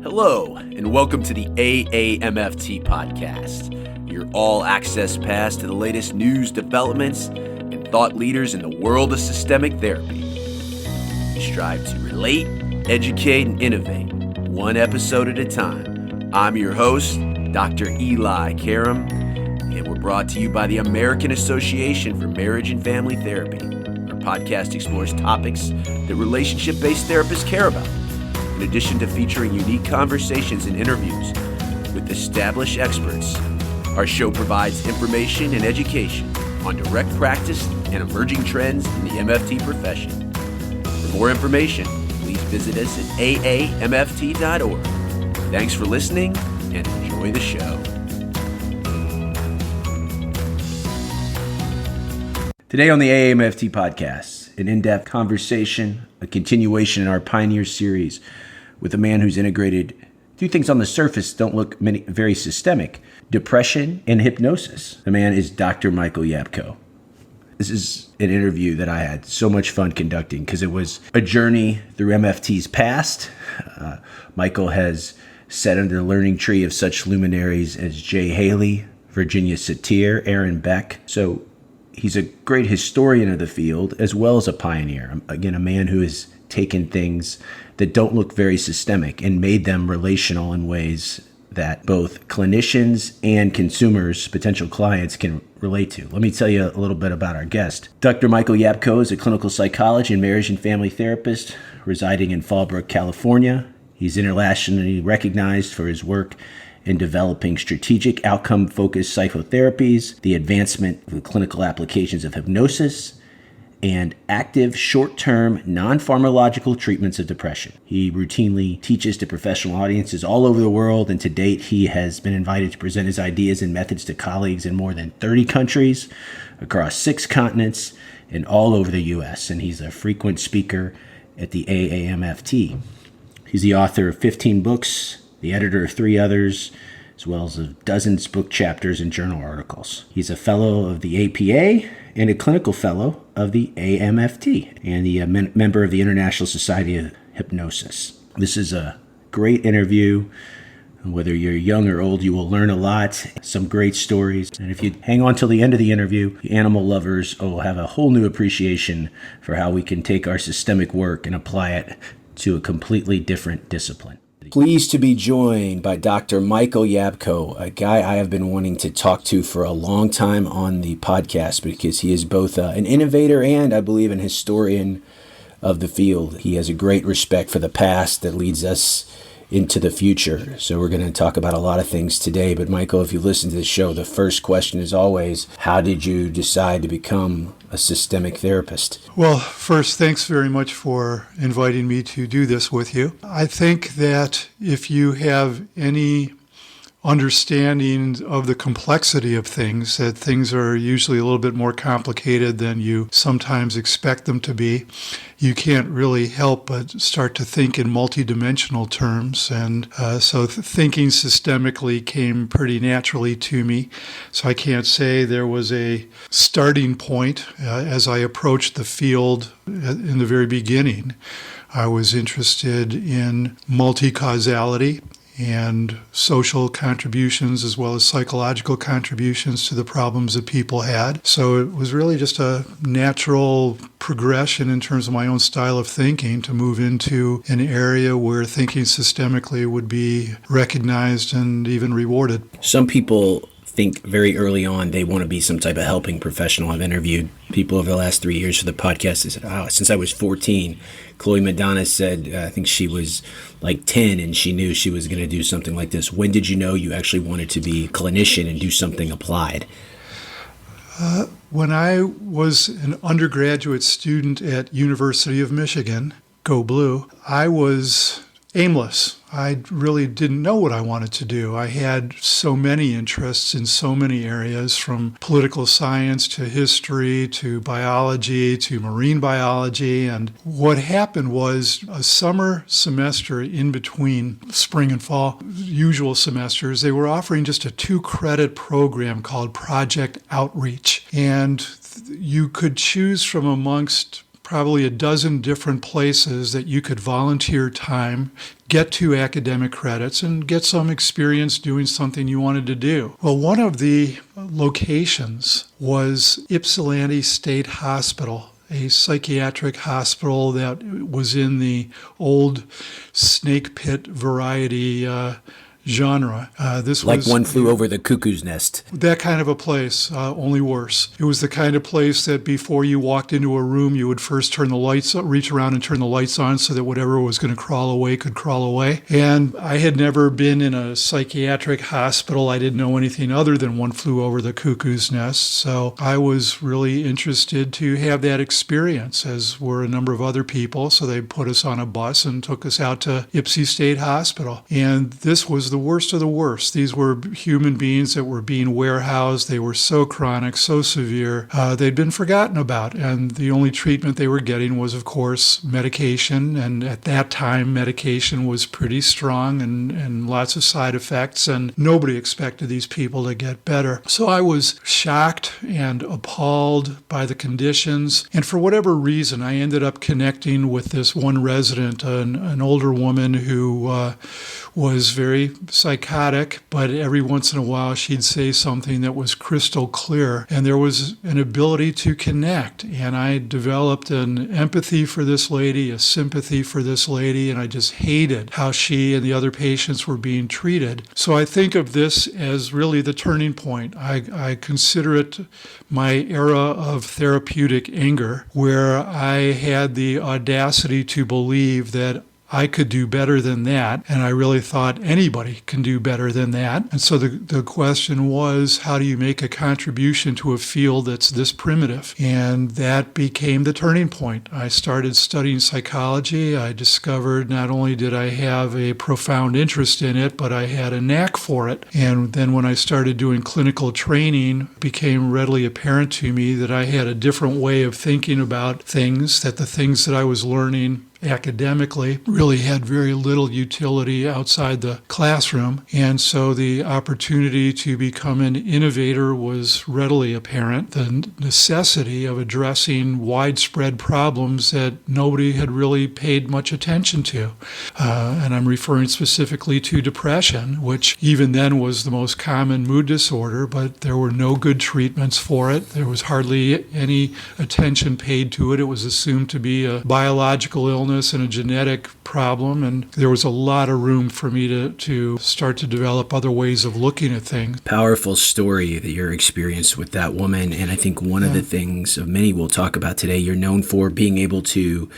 Hello, and welcome to the AAMFT podcast, your all-access pass to the latest news, developments, and thought leaders in the world of systemic therapy. We strive to relate, educate, and innovate, one episode at a time. I'm your host, Dr. Eli Karam, and we're brought to you by the American Association for Marriage and Family Therapy. Our podcast explores topics that relationship-based therapists care about. In addition to featuring unique conversations and interviews with established experts, our show provides information and education on direct practice and emerging trends in the MFT profession. For more information, please visit us at aamft.org. Thanks for listening and enjoy the show. Today on the AAMFT podcast, an in-depth conversation, a continuation in our Pioneer series with a man who's integrated two things on the surface don't look very systemic: depression and hypnosis. The man is Dr. Michael Yapko. This is an interview that I had so much fun conducting because it was a journey through MFT's past. Michael has sat under the learning tree of such luminaries as Jay Haley, Virginia Satir, Aaron Beck. So he's a great historian of the field as well as a pioneer. Again, a man who has taken things that don't look very systemic and made them relational in ways that both clinicians and consumers, potential clients, can relate to. Let me tell you a little bit about our guest. Dr. Michael Yapko is a clinical psychologist and marriage and family therapist residing in Fallbrook, California. He's internationally recognized for his work in developing strategic outcome-focused psychotherapies, the advancement of the clinical applications of hypnosis, and active short-term non-pharmacological treatments of depression. He routinely teaches to professional audiences all over the world, and to date he has been invited to present his ideas and methods to colleagues in more than 30 countries, across 6 continents, and all over the U.S., and he's a frequent speaker at the AAMFT. He's the author of 15 books, the editor of 3 others, as well as dozens of book chapters and journal articles. He's a fellow of the APA and a clinical fellow of the AAMFT and the member of the International Society of Hypnosis. This is a great interview. Whether you're young or old, you will learn a lot, some great stories. And if you hang on till the end of the interview, animal lovers will have a whole new appreciation for how we can take our systemic work and apply it to a completely different discipline. Pleased to be joined by Dr. Michael Yapko, a guy I have been wanting to talk to for a long time on the podcast because he is both an innovator and, I believe, an historian of the field. He has a great respect for the past that leads us into the future. So we're going to talk about a lot of things today. But Michael, if you listen to the show, the first question is always, how did you decide to become a systemic therapist? Well, first, thanks very much for inviting me to do this with you. I think that if you have any understanding of the complexity of things, that things are usually a little bit more complicated than you sometimes expect them to be, you can't really help but start to think in multidimensional terms. And so thinking systemically came pretty naturally to me. So I can't say there was a starting point as I approached the field in the very beginning. I was interested in multi-causality and social contributions as well as psychological contributions to the problems that people had. So it was really just a natural progression in terms of my own style of thinking to move into an area where thinking systemically would be recognized and even rewarded. Some people think very early on they want to be some type of helping professional. I've interviewed people over the last 3 years for the podcast. They said, since I was 14, Chloe Madonna said, I think she was like 10 and she knew she was going to do something like this. When did you know you actually wanted to be a clinician and do something applied? When I was an undergraduate student at University of Michigan, go Blue, I was aimless. I really didn't know what I wanted to do. I had so many interests in so many areas, from political science to history to biology to marine biology. And what happened was a summer semester in between spring and fall, usual semesters, they were offering just a 2-credit program called Project Outreach. And you could choose from amongst probably a dozen different places that you could volunteer time, get 2 academic credits, and get some experience doing something you wanted to do. Well, one of the locations was Ypsilanti State Hospital, a psychiatric hospital that was in the old snake pit variety genre. This Like was One Flew Over the Cuckoo's Nest. that kind of a place, only worse. It was the kind of place that before you walked into a room, you would first turn the lights, reach around and turn the lights on so that whatever was going to crawl away could crawl away. And I had never been in a psychiatric hospital. I didn't know anything other than One Flew Over the Cuckoo's Nest. So I was really interested to have that experience, as were a number of other people. So they put us on a bus and took us out to Ypsi State Hospital. And this was the worst of the worst. These were human beings that were being warehoused. They were so chronic, so severe, they'd been forgotten about. And the only treatment they were getting was, of course, medication. And at that time, medication was pretty strong and lots of side effects. And nobody expected these people to get better. So I was shocked and appalled by the conditions. And for whatever reason, I ended up connecting with this one resident, an older woman who was very psychotic, but every once in a while she'd say something that was crystal clear, and there was an ability to connect. And I developed an empathy for this lady, a sympathy for this lady, and I just hated how she and the other patients were being treated. So I think of this as really the turning point. I consider it my era of therapeutic anger, where I had the audacity to believe that I could do better than that, and I really thought anybody can do better than that. And so the question was, how do you make a contribution to a field that's this primitive? And that became the turning point. I started studying psychology. I discovered not only did I have a profound interest in it, but I had a knack for it. And then when I started doing clinical training, it became readily apparent to me that I had a different way of thinking about things, that the things that I was learning academically really had very little utility outside the classroom. And so the opportunity to become an innovator was readily apparent. The necessity of addressing widespread problems that nobody had really paid much attention to. And I'm referring specifically to depression, which even then was the most common mood disorder, but there were no good treatments for it. There was hardly any attention paid to it. It was assumed to be a biological illness and a genetic problem, and there was a lot of room for me to start to develop other ways of looking at things. Powerful story that your experience with that woman, and I think one of the things of many we'll talk about today, you're known for being able to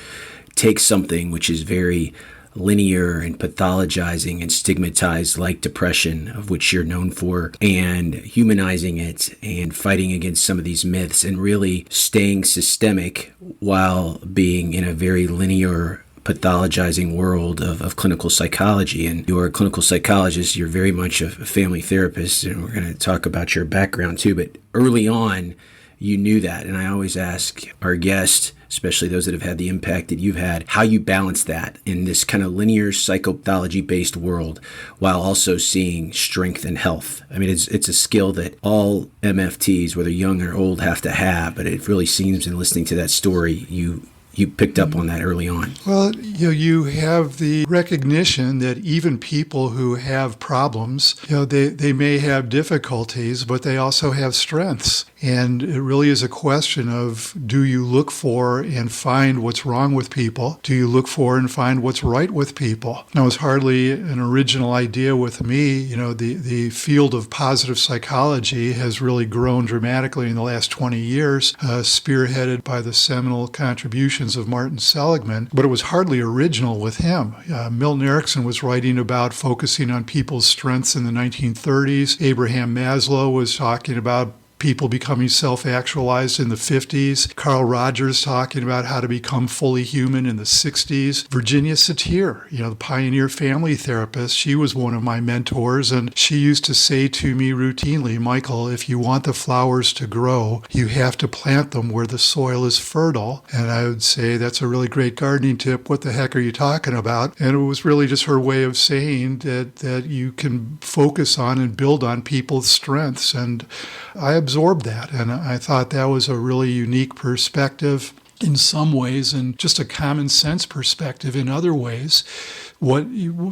take something which is very linear and pathologizing and stigmatized like depression, of which you're known for, and humanizing it and fighting against some of these myths and really staying systemic while being in a very linear pathologizing world of clinical psychology. And you're a clinical psychologist, you're very much a family therapist, and we're going to talk about your background too, but early on you knew that. And I always ask our guests, especially those that have had the impact that you've had, how you balance that in this kind of linear psychopathology-based world while also seeing strength and health. I mean, it's a skill that all MFTs, whether young or old, have to have, but it really seems in listening to that story, you picked up on that early on. Well, you have the recognition that even people who have problems, they may have difficulties, but they also have strengths. And it really is a question of, do you look for and find what's wrong with people? Do you look for and find what's right with people? Now, it's hardly an original idea with me. The field of positive psychology has really grown dramatically in the last 20 years, spearheaded by the seminal contributions of Martin Seligman, but it was hardly original with him. Milton Erickson was writing about focusing on people's strengths in the 1930s. Abraham Maslow was talking about people becoming self-actualized in the 50s. Carl Rogers talking about how to become fully human in the 60s. Virginia Satir, the pioneer family therapist, she was one of my mentors, and she used to say to me routinely, Michael, if you want the flowers to grow, you have to plant them where the soil is fertile. And I would say, that's a really great gardening tip. What the heck are you talking about? And it was really just her way of saying that you can focus on and build on people's strengths. And I absorbed that, and I thought that was a really unique perspective. in some ways and just a common sense perspective in other ways.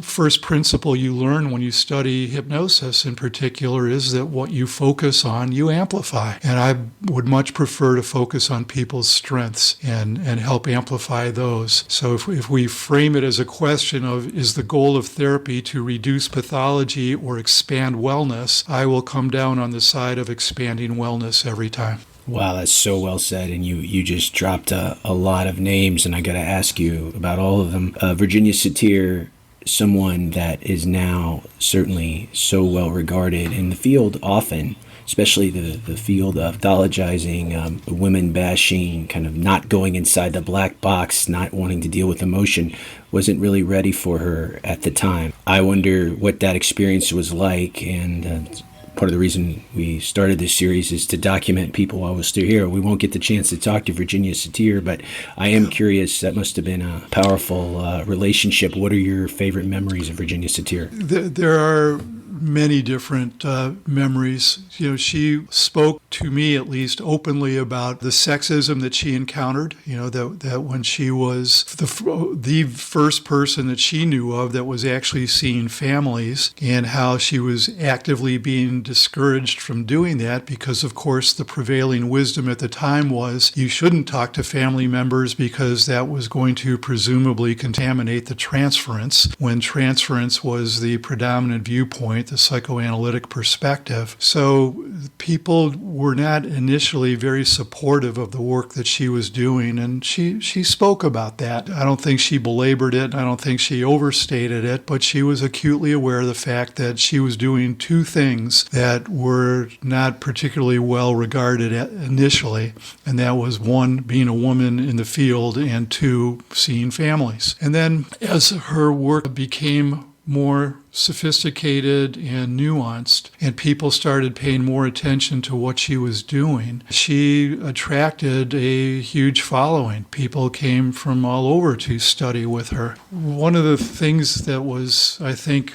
First principle you learn when you study hypnosis in particular is that what you focus on, you amplify. And I would much prefer to focus on people's strengths and help amplify those. So if we frame it as a question of, is the goal of therapy to reduce pathology or expand wellness, I will come down on the side of expanding wellness every time. Wow, that's so well said. And you just dropped a lot of names, and I got to ask you about all of them. Virginia Satir, someone that is now certainly so well regarded in the field often, especially the field of pathologizing, women bashing, kind of not going inside the black box, not wanting to deal with emotion, wasn't really ready for her at the time. I wonder what that experience was like, and part of the reason we started this series is to document people while we're still here. We won't get the chance to talk to Virginia Satir, but I am curious. That must have been a powerful relationship. What are your favorite memories of Virginia Satir? There are many different memories. She spoke to me, at least openly, about the sexism that she encountered. That when she was the first person that she knew of that was actually seeing families, and how she was actively being discouraged from doing that because, of course, the prevailing wisdom at the time was you shouldn't talk to family members because that was going to presumably contaminate the transference, when transference was the predominant viewpoint, the psychoanalytic perspective. So people were not initially very supportive of the work that she was doing, and she spoke about that. I don't think she belabored it, I don't think she overstated it, but she was acutely aware of the fact that she was doing two things that were not particularly well regarded initially, and that was one, being a woman in the field, and two, seeing families. And then as her work became more sophisticated and nuanced, and people started paying more attention to what she was doing, she attracted a huge following. People came from all over to study with her. One of the things that was, I think,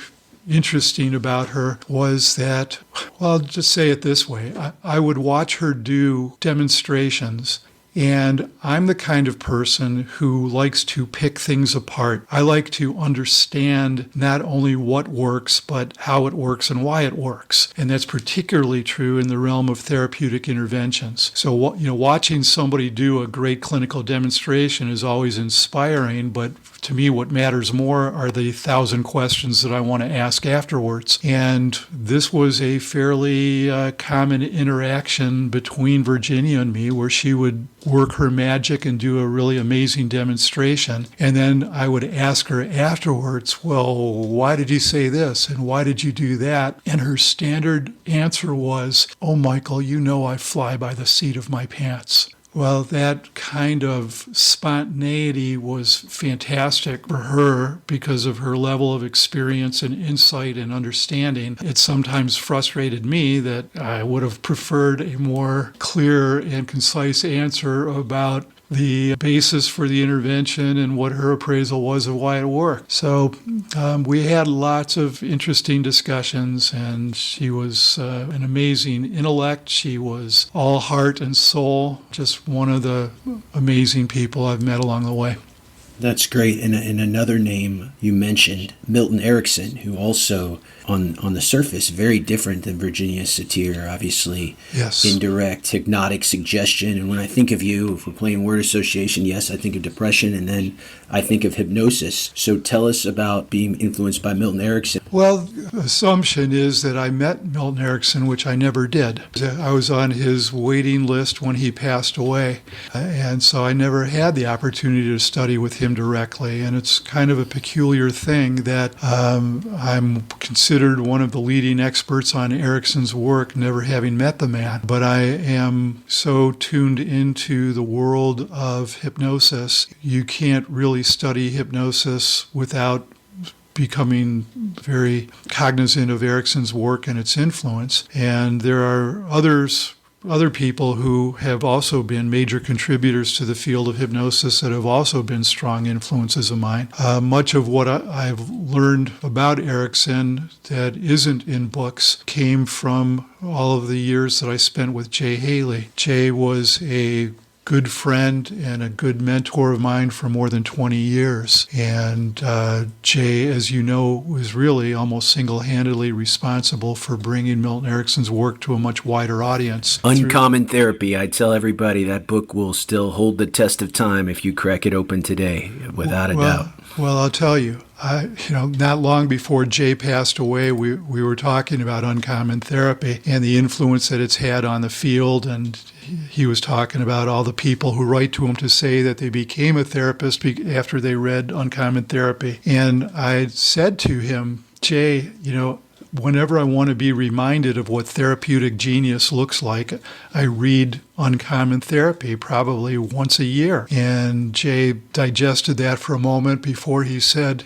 interesting about her was that, well, I'll just say it this way, I would watch her do demonstrations, and I'm the kind of person who likes to pick things apart. I like to understand not only what works, but how it works and why it works. And that's particularly true in the realm of therapeutic interventions. So, watching somebody do a great clinical demonstration is always inspiring, but to me, what matters more are the 1,000 questions that I want to ask afterwards. And this was a fairly common interaction between Virginia and me, where she would work her magic and do a really amazing demonstration. And then I would ask her afterwards, well, why did you say this? And why did you do that? And her standard answer was, oh, Michael, I fly by the seat of my pants. Well, that kind of spontaneity was fantastic for her because of her level of experience and insight and understanding. It sometimes frustrated me that I would have preferred a more clear and concise answer about the basis for the intervention and what her appraisal was of why it worked. So we had lots of interesting discussions, and she was an amazing intellect. She was all heart and soul, just one of the amazing people I've met along the way. That's great. And another name you mentioned, Milton Erickson, who also, on the surface, very different than Virginia Satir, obviously. Yes. Indirect, hypnotic suggestion. And when I think of you, if we're playing word association, yes, I think of depression, and then I think of hypnosis. So tell us about being influenced by Milton Erickson. Well, the assumption is that I met Milton Erickson, which I never did. I was on his waiting list when he passed away, and so I never had the opportunity to study with him directly. And it's kind of a peculiar thing that I'm considered one of the leading experts on Erickson's work, never having met the man. But I am so tuned into the world of hypnosis. You can't really study hypnosis without becoming very cognizant of Erickson's work and its influence. And there are other people who have also been major contributors to the field of hypnosis that have also been strong influences of mine. Much of what I've learned about Erickson that isn't in books came from all of the years that I spent with Jay Haley. Jay was a good friend and a good mentor of mine for more than 20 years. And Jay, as you know, was really almost single-handedly responsible for bringing Milton Erickson's work to a much wider audience. Uncommon Therapy. I tell everybody that book will still hold the test of time if you crack it open today, without a doubt. Well, I'll tell you, not long before Jay passed away, we were talking about Uncommon Therapy and the influence that it's had on the field. And he was talking about all the people who write to him to say that they became a therapist after they read Uncommon Therapy. And I said to him, Jay, whenever I want to be reminded of what therapeutic genius looks like, I read Uncommon Therapy probably once a year. And Jay digested that for a moment before he said,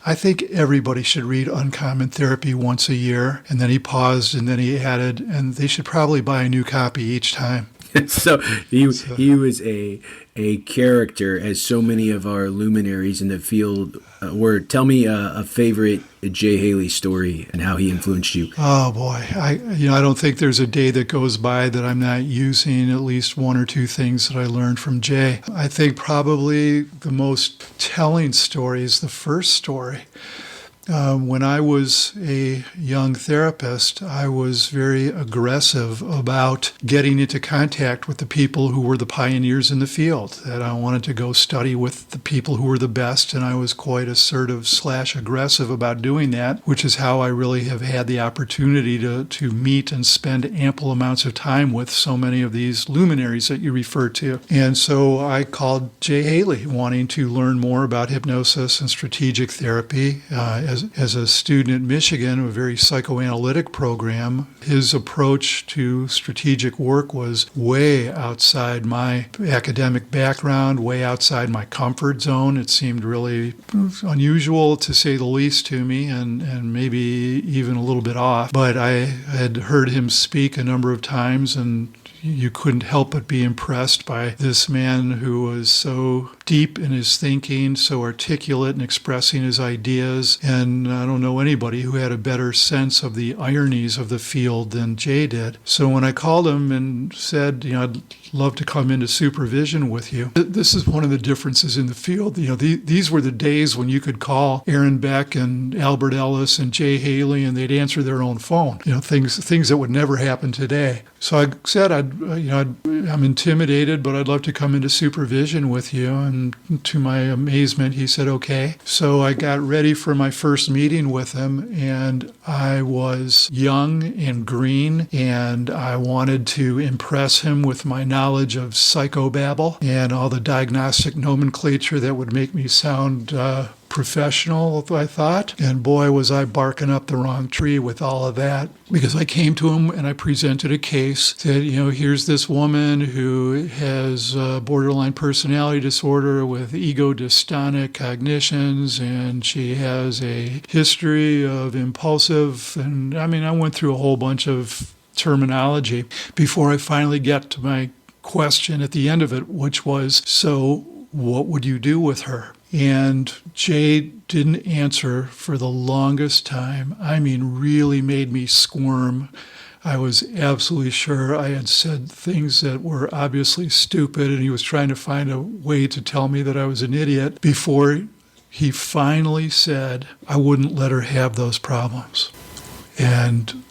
I think everybody should read Uncommon Therapy once a year. And then he paused and then he added, and they should probably buy a new copy each time. So he was a character, as so many of our luminaries in the field were. Tell me a favorite Jay Haley story and how he influenced you. Oh boy, I don't think there's a day that goes by that I'm not using at least one or two things that I learned from Jay. I think probably the most telling story is the first story. When I was a young therapist, I was very aggressive about getting into contact with the people who were the pioneers in the field, that I wanted to go study with the people who were the best, and I was quite assertive / aggressive about doing that, which is how I really have had the opportunity to meet and spend ample amounts of time with so many of these luminaries that you refer to. And so I called Jay Haley, wanting to learn more about hypnosis and strategic therapy. As a student at Michigan, a very psychoanalytic program, his approach to strategic work was way outside my academic background, way outside my comfort zone. It seemed really unusual, to say the least, to me, and maybe even a little bit off. But I had heard him speak a number of times, and you couldn't help but be impressed by this man who was so deep in his thinking, so articulate in expressing his ideas. And I don't know anybody who had a better sense of the ironies of the field than Jay did. So when I called him and said, I'd love to come into supervision with you, this is one of the differences in the field. These were the days when you could call Aaron Beck and Albert Ellis and Jay Haley and they'd answer their own phone. Things that would never happen today. So I said, I'm intimidated, but I'd love to come into supervision with you. And to my amazement, he said, okay. So I got ready for my first meeting with him, and I was young and green, and I wanted to impress him with my knowledge of psychobabble and all the diagnostic nomenclature that would make me sound professional, I thought. And boy, was I barking up the wrong tree with all of that, because I came to him and I presented a case that, here's this woman who has borderline personality disorder with ego dystonic cognitions, and she has a history of impulsive, and I went through a whole bunch of terminology before I finally got to my question at the end of it, which was, so what would you do with her? And Jay didn't answer for the longest time. Really made me squirm. I was absolutely sure I had said things that were obviously stupid, and he was trying to find a way to tell me that I was an idiot before he finally said, I wouldn't let her have those problems. And,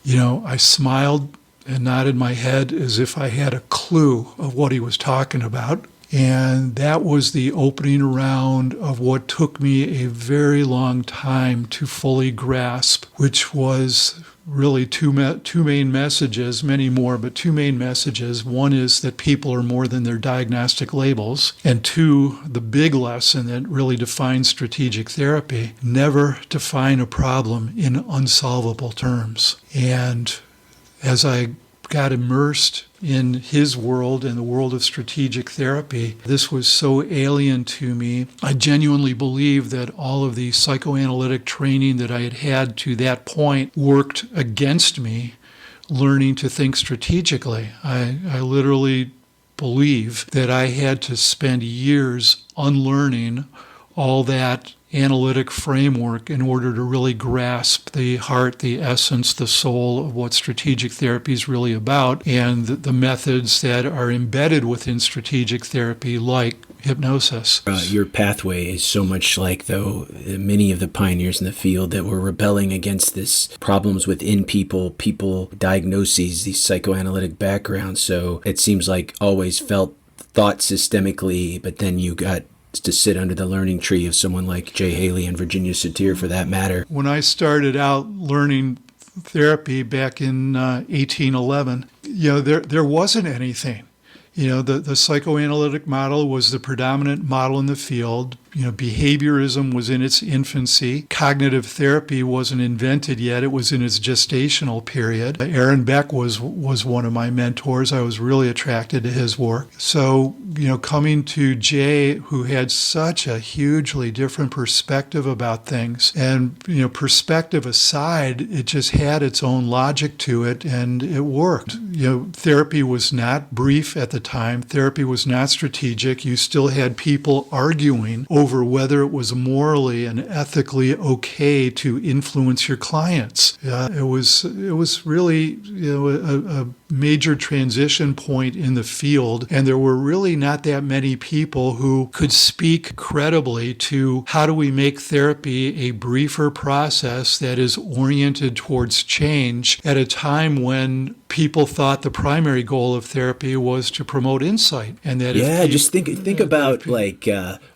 I smiled and nodded my head as if I had a clue of what he was talking about. And that was the opening round of what took me a very long time to fully grasp, which was really two main messages, many more, but two main messages. One is that people are more than their diagnostic labels. And two, the big lesson that really defines strategic therapy, never define a problem in unsolvable terms. And as I got immersed in his world and the world of strategic therapy, this was so alien to me. I genuinely believe that all of the psychoanalytic training that I had had to that point worked against me learning to think strategically. I literally believe that I had to spend years unlearning all that analytic framework in order to really grasp the heart, the essence, the soul of what strategic therapy is really about, and the methods that are embedded within strategic therapy, like hypnosis. Your pathway is so much like, though, many of the pioneers in the field that were rebelling against this problems within people diagnoses, these psychoanalytic backgrounds. So it seems like always thought systemically, but then you got to sit under the learning tree of someone like Jay Haley and Virginia Satir, for that matter. When I started out learning therapy back in 1811, there wasn't anything. The psychoanalytic model was the predominant model in the field. Behaviorism was in its infancy. Cognitive therapy wasn't invented yet. It was in its gestational period. Aaron Beck was one of my mentors. I was really attracted to his work. So, coming to Jay, who had such a hugely different perspective about things, and, perspective aside, it just had its own logic to it, and it worked. Therapy was not brief at the time. Therapy was not strategic. You still had people arguing over whether it was morally and ethically okay to influence your clients. It was really a major transition point in the field, and there were really not that many people who could speak credibly to how do we make therapy a briefer process that is oriented towards change at a time when people thought the primary goal of therapy was to promote insight. And that just think about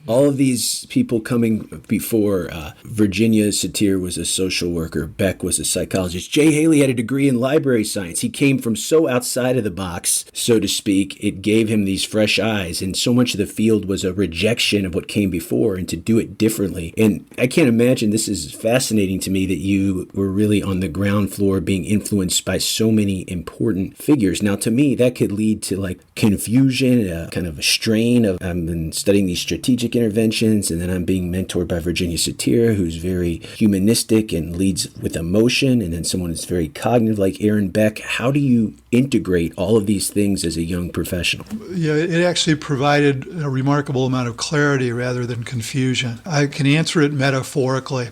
all of these people coming before. Virginia Satir was a social worker. Beck was a psychologist. Jay Haley had a degree in library science. He came from so outside of the box, so to speak. It gave him these fresh eyes, and so much of the field was a rejection of what came before, and to do it differently. And I can't imagine, this is fascinating to me, that you were really on the ground floor being influenced by so many important figures. Now, to me, that could lead to confusion, kind of a strain of, I've been studying these strategic interventions, and then I'm being mentored by Virginia Satir, who's very humanistic and leads with emotion, and then someone who's very cognitive like Aaron Beck. How do you integrate all of these things as a young professional? Yeah, it actually provided a remarkable amount of clarity rather than confusion. I can answer it metaphorically.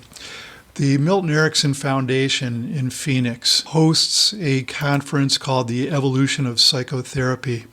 The Milton Erickson Foundation in Phoenix hosts a conference called the Evolution of Psychotherapy.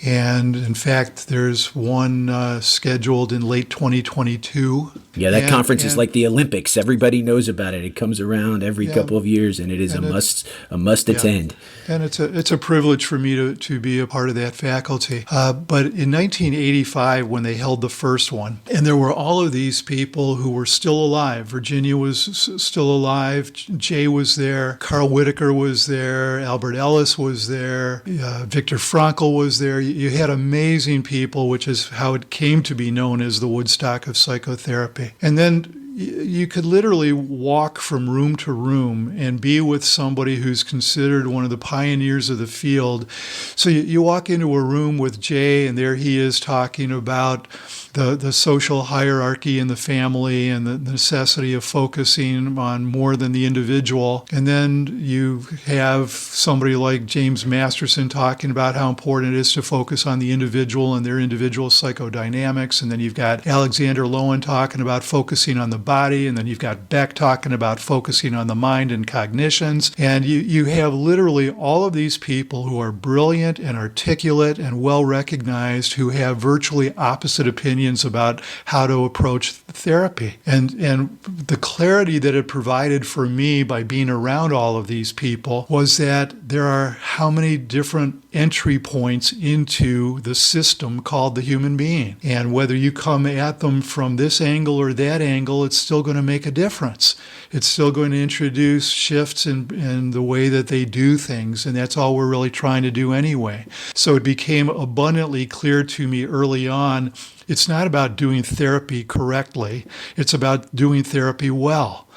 And in fact, there's one scheduled in late 2022. Yeah, that conference is like the Olympics. Everybody knows about it. It comes around every couple of years, and it is a must attend. And it's a privilege for me to be a part of that faculty. But in 1985, when they held the first one, and there were all of these people who were still alive. Virginia was still alive. Jay was there. Carl Whitaker was there. Albert Ellis was there. Viktor Frankl was there. You had amazing people, which is how it came to be known as the Woodstock of psychotherapy. And then you could literally walk from room to room and be with somebody who's considered one of the pioneers of the field. So you walk into a room with Jay, and there he is talking about the social hierarchy in the family and the necessity of focusing on more than the individual. And then you have somebody like James Masterson talking about how important it is to focus on the individual and their individual psychodynamics. And then you've got Alexander Lowen talking about focusing on the body. And then you've got Beck talking about focusing on the mind and cognitions. And you have literally all of these people who are brilliant and articulate and well recognized, who have virtually opposite opinions about how to approach therapy. And the clarity that it provided for me by being around all of these people was that there are how many different entry points into the system called the human being. And whether you come at them from this angle or that angle, it's still going to make a difference. It's still going to introduce shifts in the way that they do things, and that's all we're really trying to do anyway. So it became abundantly clear to me early on, it's not about doing therapy correctly, it's about doing therapy well.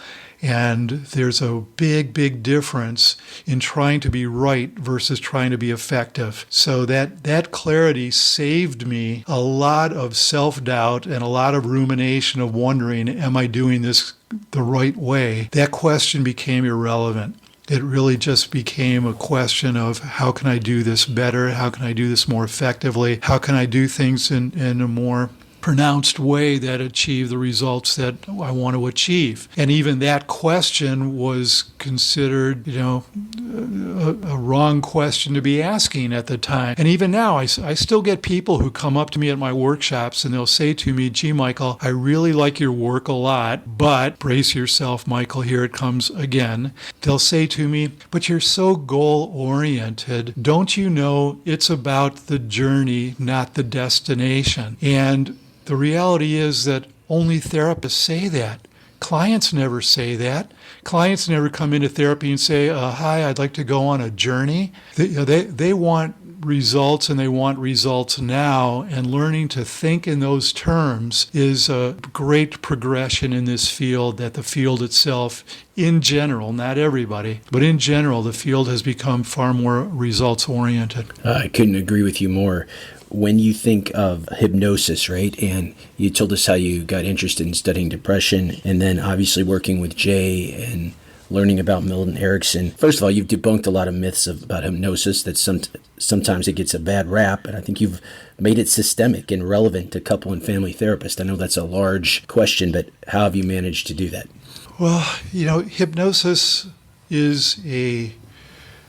And there's a big, big difference in trying to be right versus trying to be effective. So that clarity saved me a lot of self-doubt and a lot of rumination of wondering, am I doing this the right way? That question became irrelevant. It really just became a question of how can I do this better? How can I do this more effectively? How can I do things in a more pronounced way that achieve the results that I want to achieve. And even that question was considered, a wrong question to be asking at the time. And even now, I still get people who come up to me at my workshops and they'll say to me, "Gee, Michael, I really like your work a lot, but," brace yourself, Michael, here it comes again. They'll say to me, "But you're so goal-oriented. Don't you know it's about the journey, not the destination?" And the reality is that only therapists say that. Clients never say that. Clients never come into therapy and say, "Hi, I'd like to go on a journey." They want results, and they want results now, and learning to think in those terms is a great progression in this field, that the field itself, in general, not everybody, but in general, the field has become far more results-oriented. I couldn't agree with you more. When you think of hypnosis, right, and you told us how you got interested in studying depression, and then obviously working with Jay and learning about Milton Erickson. First of all, you've debunked a lot of myths about hypnosis that sometimes it gets a bad rap, and I think you've made it systemic and relevant to couple and family therapists. I know that's a large question, but how have you managed to do that? Well, hypnosis is a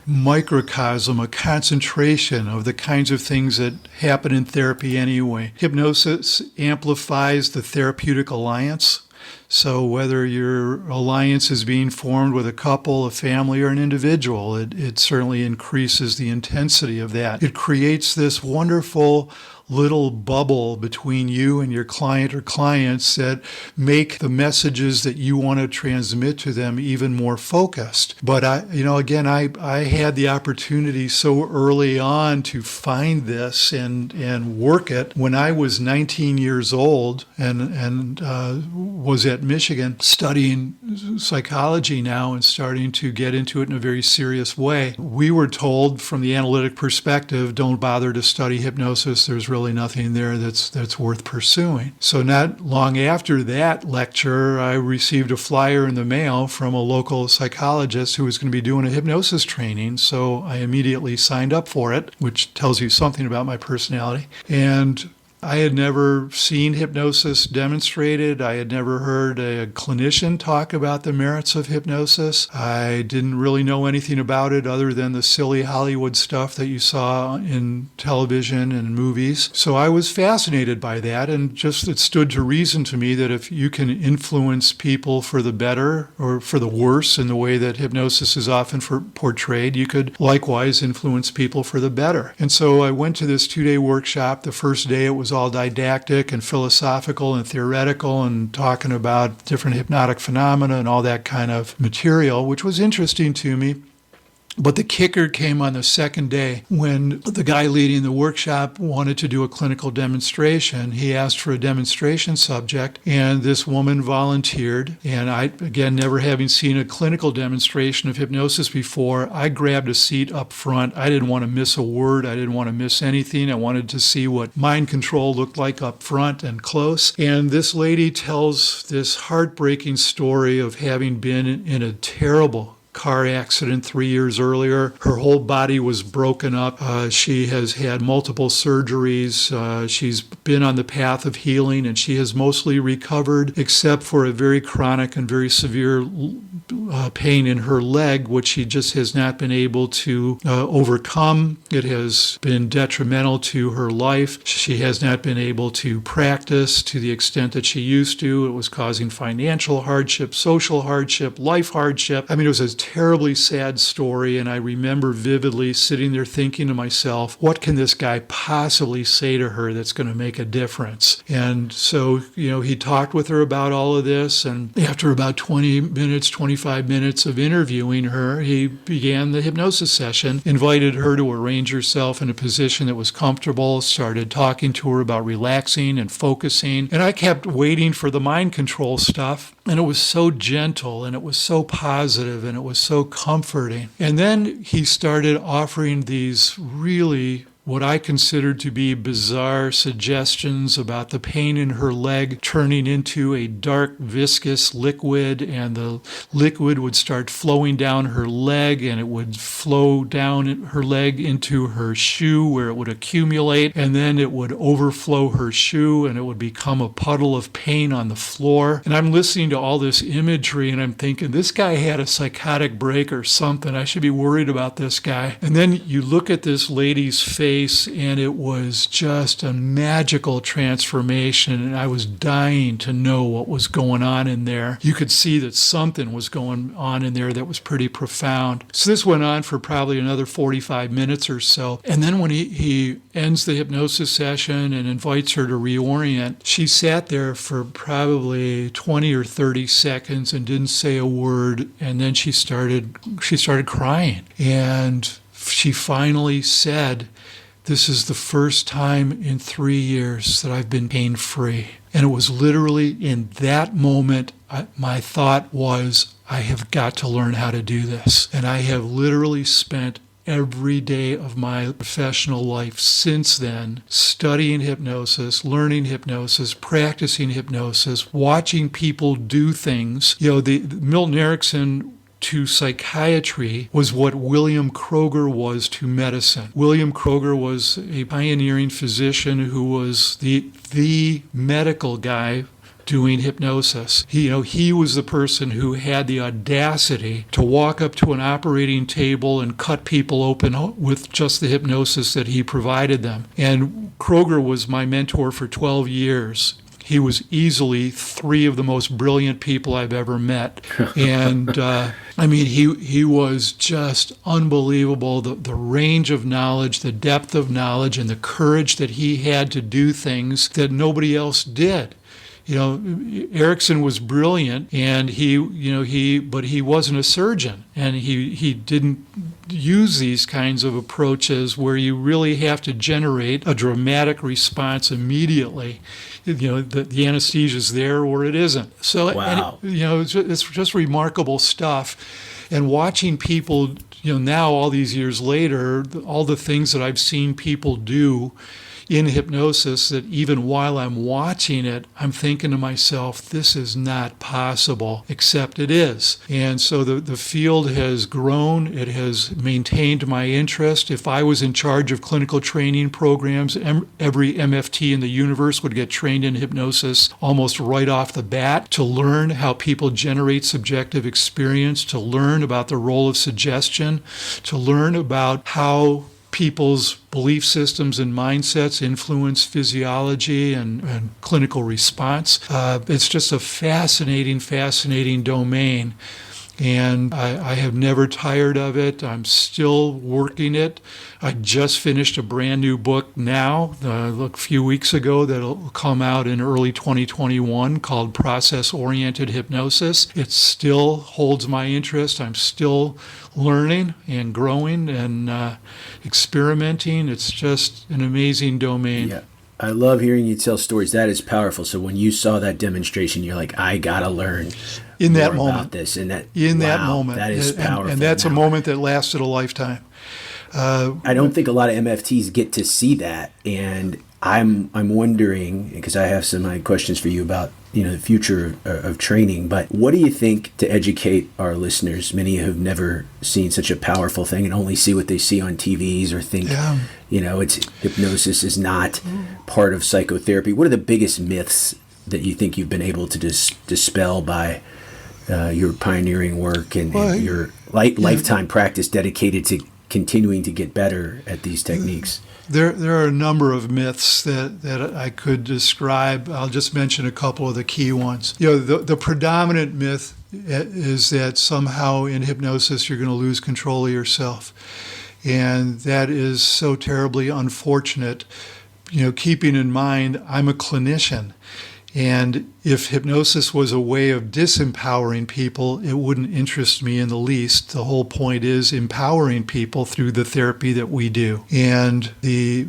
microcosm, a concentration of the kinds of things that happen in therapy anyway. Hypnosis amplifies the therapeutic alliance. So whether your alliance is being formed with a couple, a family, or an individual, it certainly increases the intensity of that. It creates this wonderful little bubble between you and your client or clients that make the messages that you want to transmit to them even more focused. But I had the opportunity so early on to find this and work it when I was 19 years old and was at Michigan studying psychology now and starting to get into it in a very serious way. We were told from the analytic perspective, don't bother to study hypnosis. There's really nothing there that's worth pursuing. So not long after that lecture, I received a flyer in the mail from a local psychologist who was going to be doing a hypnosis training. So I immediately signed up for it, which tells you something about my personality. And I had never seen hypnosis demonstrated. I had never heard a clinician talk about the merits of hypnosis. I didn't really know anything about it other than the silly Hollywood stuff that you saw in television and movies. So I was fascinated by that, and just it stood to reason to me that if you can influence people for the better or for the worse in the way that hypnosis is often portrayed, you could likewise influence people for the better. And so I went to this 2-day workshop. The first day it was all didactic and philosophical and theoretical and talking about different hypnotic phenomena and all that kind of material, which was interesting to me. But the kicker came on the second day when the guy leading the workshop wanted to do a clinical demonstration. He asked for a demonstration subject, and this woman volunteered. And I, again, never having seen a clinical demonstration of hypnosis before, I grabbed a seat up front. I didn't want to miss a word. I didn't want to miss anything. I wanted to see what mind control looked like up front and close. And this lady tells this heartbreaking story of having been in a terrible car accident 3 years earlier. Her whole body was broken up. She has had multiple surgeries. She's been on the path of healing, and she has mostly recovered, except for a very chronic and very severe pain in her leg, which she just has not been able to overcome. It has been detrimental to her life. She has not been able to practice to the extent that she used to. It was causing financial hardship, social hardship, life hardship. I mean, it was a terribly sad story, and I remember vividly sitting there thinking to myself, what can this guy possibly say to her that's going to make a difference? And so, he talked with her about all of this, and after about 25 minutes of interviewing her, he began the hypnosis session, invited her to arrange herself in a position that was comfortable, started talking to her about relaxing and focusing, and I kept waiting for the mind control stuff, and it was so gentle, and it was so positive, and it was so comforting. And then he started offering these really what I considered to be bizarre suggestions about the pain in her leg turning into a dark, viscous liquid, and the liquid would start flowing down her leg, and it would flow down her leg into her shoe where it would accumulate, and then it would overflow her shoe, and it would become a puddle of pain on the floor. And I'm listening to all this imagery, and I'm thinking, this guy had a psychotic break or something. I should be worried about this guy. And then you look at this lady's face, and it was just a magical transformation, and I was dying to know what was going on in there. You could see that something was going on in there that was pretty profound. So this went on for probably another 45 minutes or so, and then when he ends the hypnosis session and invites her to reorient, she sat there for probably 20 or 30 seconds and didn't say a word, and then she started crying, and she finally said, "This is the first time in 3 years that I've been pain-free." And it was literally in that moment, my thought was, I have got to learn how to do this. And I have literally spent every day of my professional life since then studying hypnosis, learning hypnosis, practicing hypnosis, watching people do things. The Milton Erickson to psychiatry was what William Kroger was to medicine. William Kroger was a pioneering physician who was the medical guy doing hypnosis. He was the person who had the audacity to walk up to an operating table and cut people open with just the hypnosis that he provided them. And Kroger was my mentor for 12 years. He was easily 3 of the most brilliant people I've ever met. And he was just unbelievable. The range of knowledge, the depth of knowledge, and the courage that he had to do things that nobody else did. Erickson was brilliant, and but he wasn't a surgeon, and he didn't use these kinds of approaches where you really have to generate a dramatic response immediately. The anesthesia's there or it isn't. So, wow. It's just remarkable stuff. And watching people, now all these years later, all the things that I've seen people do in hypnosis, that even while I'm watching it, I'm thinking to myself, this is not possible, except it is. And so the field has grown. It has maintained my interest. If I was in charge of clinical training programs, every MFT in the universe would get trained in hypnosis almost right off the bat to learn how people generate subjective experience, to learn about the role of suggestion, to learn about how people's belief systems and mindsets influence physiology and clinical response. It's just a fascinating domain. And I have never tired of it. I'm still working it. I just finished a brand new book now, a few weeks ago, that'll come out in early 2021 called Process-Oriented Hypnosis. It still holds my interest. I'm still learning and growing and experimenting. It's just an amazing domain. Yeah. I love hearing you tell stories. That is powerful. So when you saw that demonstration, you're like, I gotta learn in that more moment. About this. That moment, that is powerful. And that's a moment that lasted a lifetime. I don't think a lot of MFTs get to see that, and I'm wondering, because I have some questions for you about the future of training. But what do you think to educate our listeners? Many have never seen such a powerful thing and only see what they see on TVs or think, it's hypnosis is not part of psychotherapy. What are the biggest myths that you think you've been able to dispel by your pioneering work and your lifetime practice dedicated to continuing to get better at these techniques? There are a number of myths that I could describe. I'll just mention a couple of the key ones. The predominant myth is that somehow in hypnosis you're going to lose control of yourself. And that is so terribly unfortunate. Keeping in mind, I'm a clinician. And if hypnosis was a way of disempowering people, it wouldn't interest me in the least. The whole point is empowering people through the therapy that we do. And the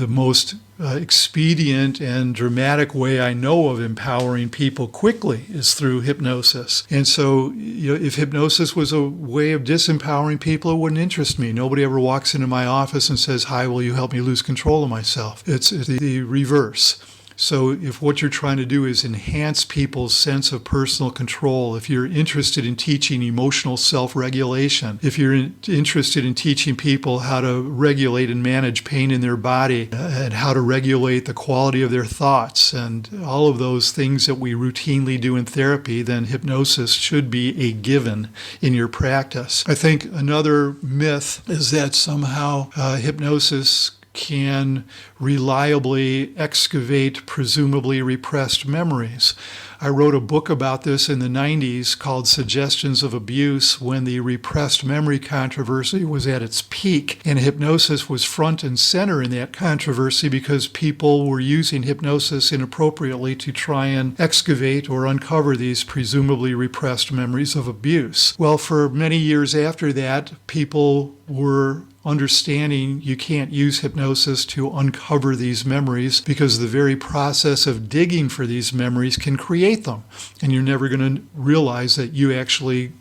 most expedient and dramatic way I know of empowering people quickly is through hypnosis. And so, if hypnosis was a way of disempowering people, it wouldn't interest me. Nobody ever walks into my office and says, "Hi, will you help me lose control of myself?" It's the reverse. So if what you're trying to do is enhance people's sense of personal control, if you're interested in teaching emotional self-regulation, if you're interested in teaching people how to regulate and manage pain in their body and how to regulate the quality of their thoughts and all of those things that we routinely do in therapy, then hypnosis should be a given in your practice. I think another myth is that somehow hypnosis can reliably excavate presumably repressed memories. I wrote a book about this in the 90s called Suggestions of Abuse when the repressed memory controversy was at its peak, and hypnosis was front and center in that controversy because people were using hypnosis inappropriately to try and excavate or uncover these presumably repressed memories of abuse. Well, for many years after that, people were understanding you can't use hypnosis to uncover these memories because the very process of digging for these memories can create them. And you're never going to realize that you actually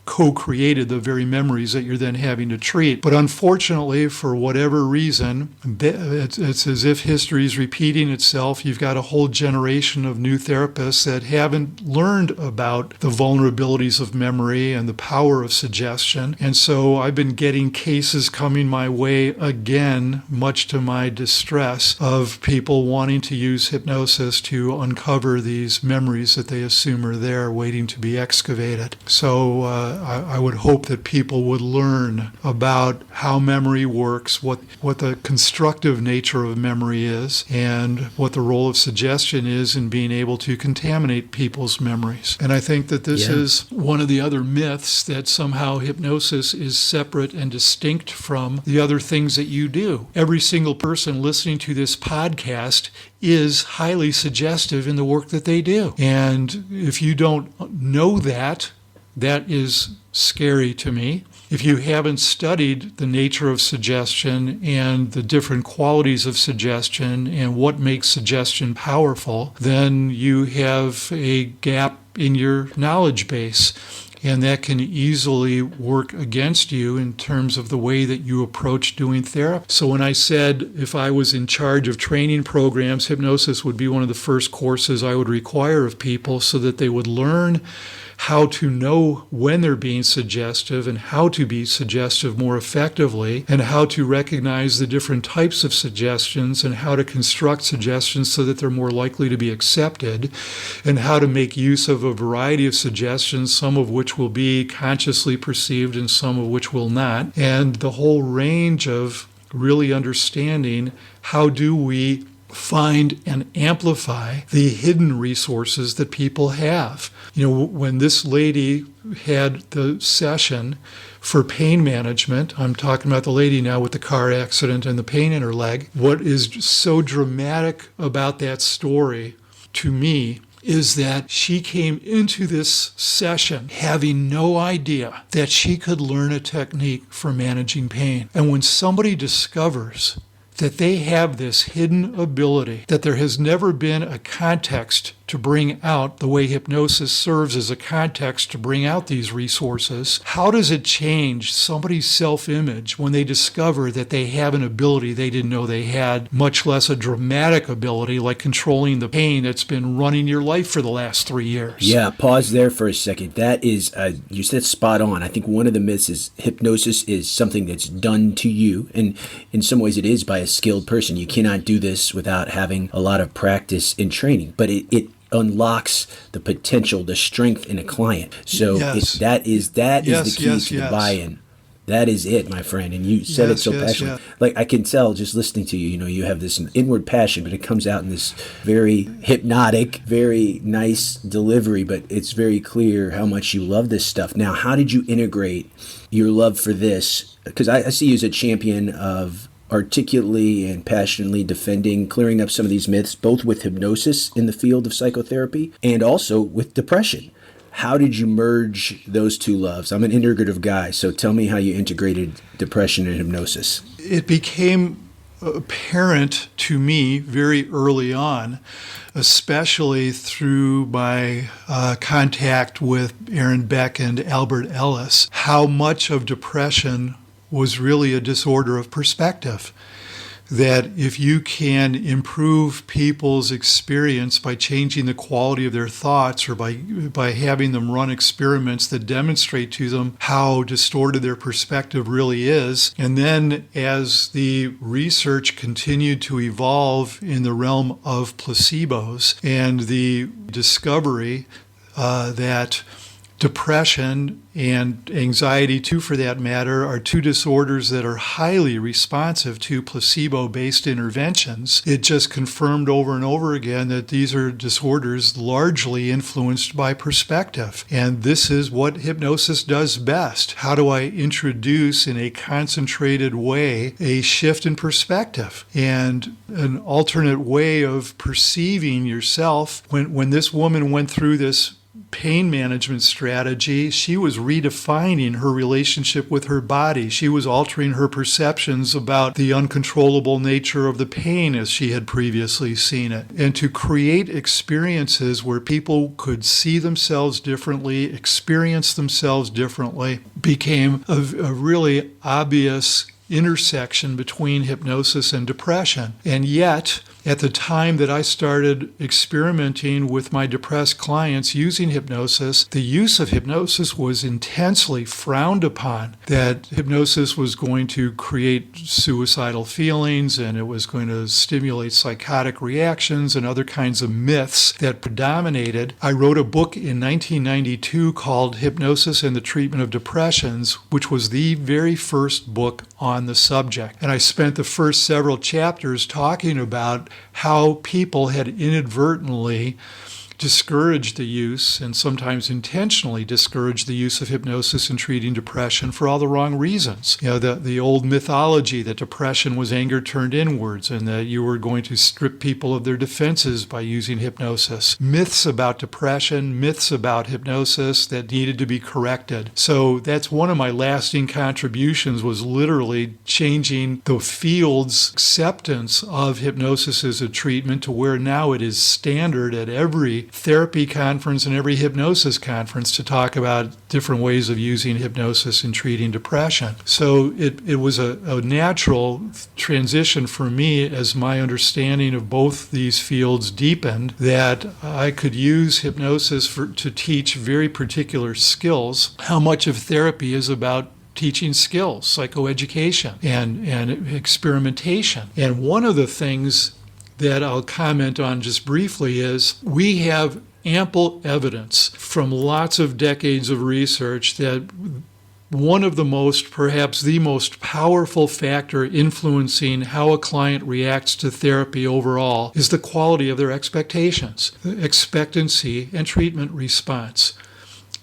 co-created the very memories that you're then having to treat. But unfortunately, for whatever reason, it's as if history is repeating itself. You've got a whole generation of new therapists that haven't learned about the vulnerabilities of memory and the power of suggestion. And so I've been getting cases coming my way again, much to my distress, of people wanting to use hypnosis to uncover these memories that they assume are there waiting to be excavated. So I would hope that people would learn about how memory works, what the constructive nature of memory is, and what the role of suggestion is in being able to contaminate people's memories. And I think that this is one of the other myths, that somehow hypnosis is separate and distinct from the other things that you do. Every single person listening to this podcast is highly suggestive in the work that they do. And if you don't know that, that is scary to me. If you haven't studied the nature of suggestion and the different qualities of suggestion and what makes suggestion powerful, then you have a gap in your knowledge base. And that can easily work against you in terms of the way that you approach doing therapy. So when I said if I was in charge of training programs, hypnosis would be one of the first courses I would require of people so that they would learn how to know when they're being suggestive and how to be suggestive more effectively, and how to recognize the different types of suggestions and how to construct suggestions so that they're more likely to be accepted, and how to make use of a variety of suggestions, some of which will be consciously perceived and some of which will not, and the whole range of really understanding how do we find and amplify the hidden resources that people have. When this lady had the session for pain management, I'm talking about the lady now with the car accident and the pain in her leg, what is so dramatic about that story to me is that she came into this session having no idea that she could learn a technique for managing pain. And when somebody discovers that they have this hidden ability, that there has never been a context to bring out the way hypnosis serves as a context to bring out these resources, how does it change somebody's self-image when they discover that they have an ability they didn't know they had, much less a dramatic ability like controlling the pain that's been running your life for the last 3 years? Yeah, pause there for a second. That is, you said spot on. I think one of the myths is hypnosis is something that's done to you, and in some ways it is by a skilled person. You cannot do this without having a lot of practice and training, but it unlocks the potential, the strength in a client. So that is the key to the buy-in. That is it, my friend. And you said it so passionately. Like, I can tell just listening to you, you have this inward passion, but it comes out in this very hypnotic, very nice delivery, but it's very clear how much you love this stuff. Now, how did you integrate your love for this? Because I see you as a champion of articulately and passionately defending, clearing up some of these myths, both with hypnosis in the field of psychotherapy and also with depression. How did you merge those two loves? I'm an integrative guy, so tell me how you integrated depression and hypnosis. It became apparent to me very early on, especially through my contact with Aaron Beck and Albert Ellis, how much of depression was really a disorder of perspective. That if you can improve people's experience by changing the quality of their thoughts or by having them run experiments that demonstrate to them how distorted their perspective really is, and then as the research continued to evolve in the realm of placebos and the discovery that depression and anxiety, too, for that matter, are two disorders that are highly responsive to placebo-based interventions. It just confirmed over and over again that these are disorders largely influenced by perspective. And this is what hypnosis does best. How do I introduce in a concentrated way a shift in perspective and an alternate way of perceiving yourself? When this woman went through this pain management strategy, she was redefining her relationship with her body. She was altering her perceptions about the uncontrollable nature of the pain as she had previously seen it. And to create experiences where people could see themselves differently, experience themselves differently, became a really obvious intersection between hypnosis and depression. And yet, at the time that I started experimenting with my depressed clients using hypnosis, the use of hypnosis was intensely frowned upon, that hypnosis was going to create suicidal feelings and it was going to stimulate psychotic reactions and other kinds of myths that predominated. I wrote a book in 1992 called Hypnosis and the Treatment of Depressions, which was the very first book on the subject. And I spent the first several chapters talking about how people had inadvertently discouraged the use, and sometimes intentionally discouraged the use of hypnosis in treating depression for all the wrong reasons. You know, the old mythology that depression was anger turned inwards and that you were going to strip people of their defenses by using hypnosis. Myths about depression, myths about hypnosis that needed to be corrected. So that's one of my lasting contributions, was literally changing the field's acceptance of hypnosis as a treatment to where now it is standard at every therapy conference and every hypnosis conference to talk about different ways of using hypnosis in treating depression. So it was a natural transition for me as my understanding of both these fields deepened, that I could use hypnosis to teach very particular skills. How much of therapy is about teaching skills, psychoeducation, and experimentation. And one of the things that I'll comment on just briefly is we have ample evidence from lots of decades of research that one of the most, perhaps the most powerful factor influencing how a client reacts to therapy overall is the quality of their expectations, expectancy, and treatment response.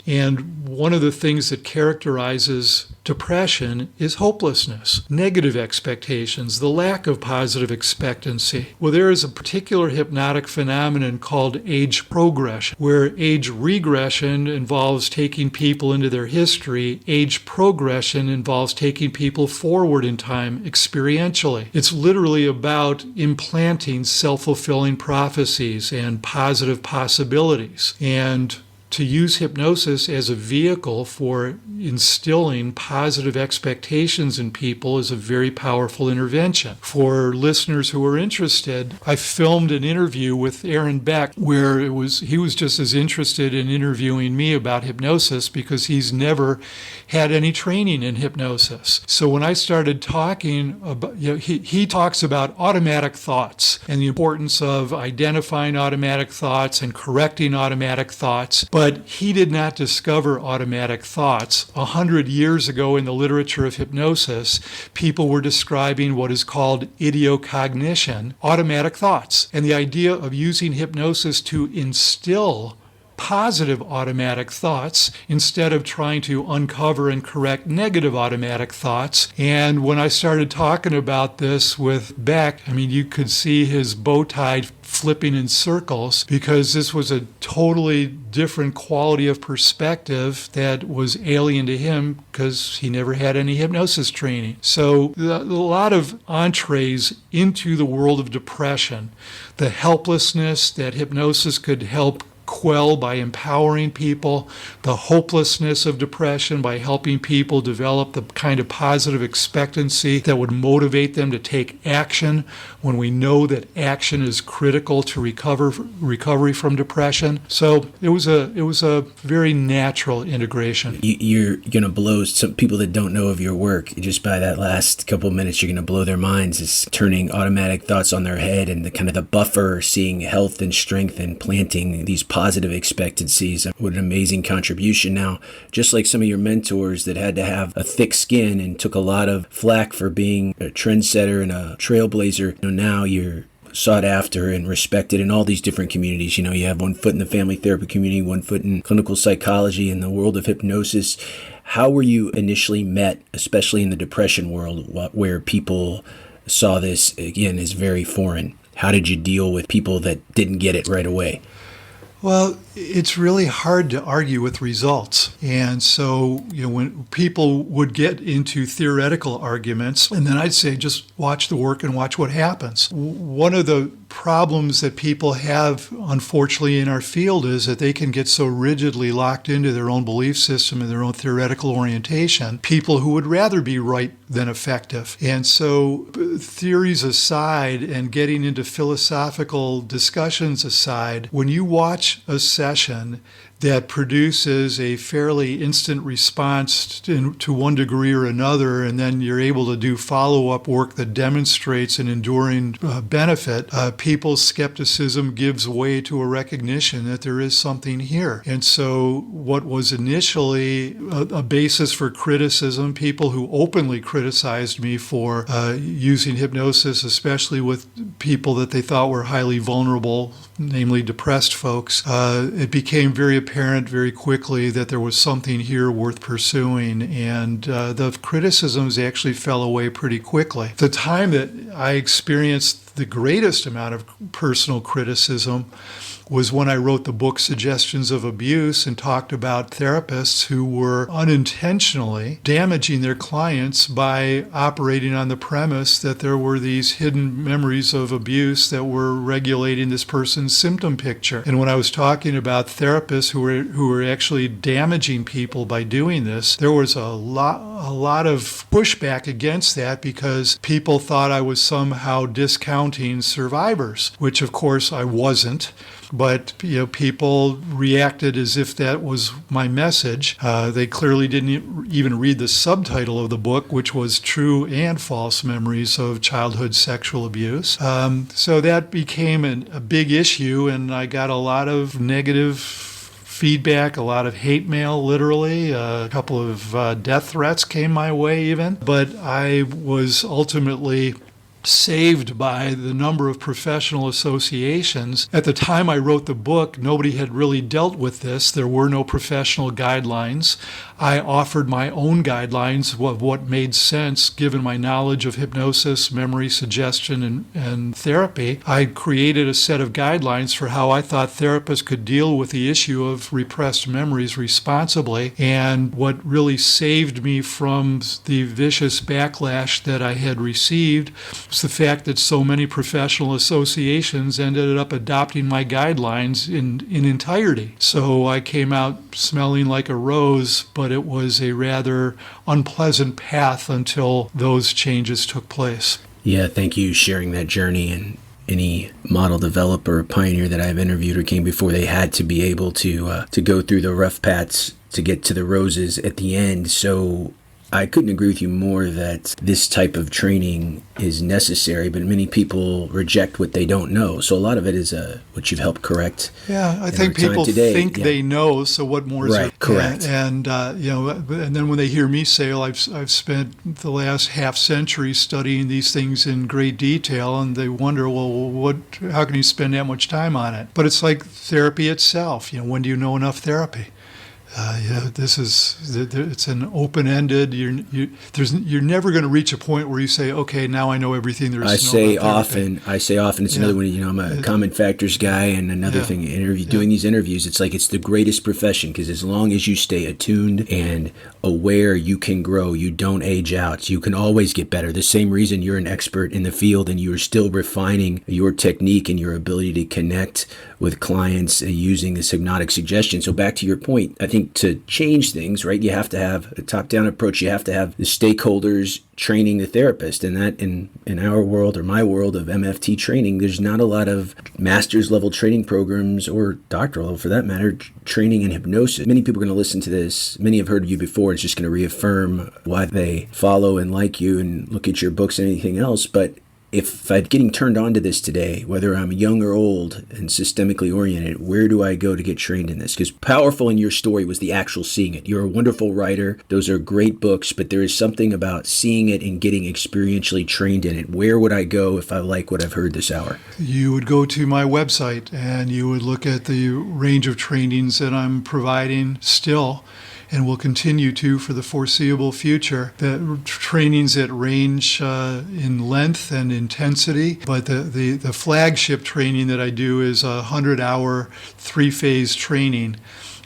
And one of the things that characterizes depression is hopelessness, negative expectations, the lack of positive expectancy. Well, there is a particular hypnotic phenomenon called age progression, where age regression involves taking people into their history. Age progression involves taking people forward in time experientially. It's literally about implanting self-fulfilling prophecies and positive possibilities. And to use hypnosis as a vehicle for instilling positive expectations in people is a very powerful intervention. For listeners who are interested, I filmed an interview with Aaron Beck where he was just as interested in interviewing me about hypnosis because he's never had any training in hypnosis. So when I started talking about, he talks about automatic thoughts and the importance of identifying automatic thoughts and correcting automatic thoughts. But he did not discover automatic thoughts. 100 years ago in the literature of hypnosis, people were describing what is called idiocognition, automatic thoughts. And the idea of using hypnosis to instill positive automatic thoughts instead of trying to uncover and correct negative automatic thoughts. And when I started talking about this with Beck, I mean, you could see his bow tie flipping in circles because this was a totally different quality of perspective that was alien to him because he never had any hypnosis training. So a lot of entrees into the world of depression, the helplessness that hypnosis could help quell by empowering people, the hopelessness of depression by helping people develop the kind of positive expectancy that would motivate them to take action when we know that action is critical to recovery from depression. So it was a very natural integration. You're going to blow some people that don't know of your work. Just by that last couple of minutes, you're going to blow their minds. It's turning automatic thoughts on their head and the kind of the buffer, seeing health and strength and planting these positive expectancies. What an amazing contribution. Now, just like some of your mentors that had to have a thick skin and took a lot of flack for being a trendsetter and a trailblazer, now you're sought after and respected in all these different communities. You have one foot in the family therapy community, one foot in clinical psychology, in the world of hypnosis. How were you initially met, especially in the depression world, where people saw this, again, as very foreign? How did you deal with people that didn't get it right away? Well, it's really hard to argue with results. And so, when people would get into theoretical arguments, and then I'd say, just watch the work and watch what happens. One of the problems that people have, unfortunately, in our field is that they can get so rigidly locked into their own belief system and their own theoretical orientation, people who would rather be right than effective. And so, theories aside and getting into philosophical discussions aside, when you watch a session that produces a fairly instant response to one degree or another, and then you're able to do follow-up work that demonstrates an enduring benefit, people's skepticism gives way to a recognition that there is something here. And so what was initially a basis for criticism, people who openly criticized me for using hypnosis, especially with people that they thought were highly vulnerable, namely depressed folks, it became very apparent very quickly that there was something here worth pursuing, and the criticisms actually fell away pretty quickly. The time that I experienced the greatest amount of personal criticism was when I wrote the book Suggestions of Abuse and talked about therapists who were unintentionally damaging their clients by operating on the premise that there were these hidden memories of abuse that were regulating this person's symptom picture. And when I was talking about therapists who were actually damaging people by doing this, there was a lot of pushback against that because people thought I was somehow discounting survivors, which of course I wasn't. But people reacted as if that was my message. They clearly didn't even read the subtitle of the book, which was True and False Memories of Childhood Sexual Abuse. So that became a big issue, and I got a lot of negative feedback, a lot of hate mail, literally. A couple of death threats came my way even. But I was ultimately saved by the number of professional associations. At the time I wrote the book, nobody had really dealt with this. There were no professional guidelines. I offered my own guidelines of what made sense given my knowledge of hypnosis, memory, suggestion, and therapy. I created a set of guidelines for how I thought therapists could deal with the issue of repressed memories responsibly. And what really saved me from the vicious backlash that I had received was the fact that so many professional associations ended up adopting my guidelines in entirety. So I came out smelling like a rose, but it was a rather unpleasant path until those changes took place. Yeah, thank you for sharing that journey. And any model developer or pioneer that I've interviewed or came before, they had to be able to go through the rough paths to get to the roses at the end. So I couldn't agree with you more that this type of training is necessary, but many people reject what they don't know. So a lot of it is what you've helped correct. Yeah, I think people think they know, so what more is right, correct. And then when they hear me say, well, I've spent the last half century studying these things in great detail, and they wonder, well, how can you spend that much time on it? But it's like therapy itself. When do you know enough therapy? It's an open-ended. You're never going to reach a point where you say, okay, now I know everything there is to know about therapy. I say often, it's another one, I'm a common factors guy, and another thing, doing these interviews, it's like it's the greatest profession, because as long as you stay attuned and aware, you can grow, you don't age out, you can always get better. The same reason you're an expert in the field and you're still refining your technique and your ability to connect with clients using this hypnotic suggestion. So back to your point, I think to change things, right, you have to have a top-down approach. You have to have the stakeholders training the therapist. And that in our world, or my world of MFT training, there's not a lot of master's level training programs, or doctoral level for that matter, training in hypnosis. Many people are going to listen to this. Many have heard of you before. It's just going to reaffirm why they follow and like you and look at your books and anything else. But if I'm getting turned on to this today, whether I'm young or old and systemically oriented, where do I go to get trained in this? Because powerful in your story was the actual seeing it. You're a wonderful writer. Those are great books, but there is something about seeing it and getting experientially trained in it. Where would I go if I like what I've heard this hour? You would go to my website and you would look at the range of trainings that I'm providing still, and will continue to for the foreseeable future. The trainings that range in length and intensity, but the flagship training that I do is a 100-hour, 3-phase training,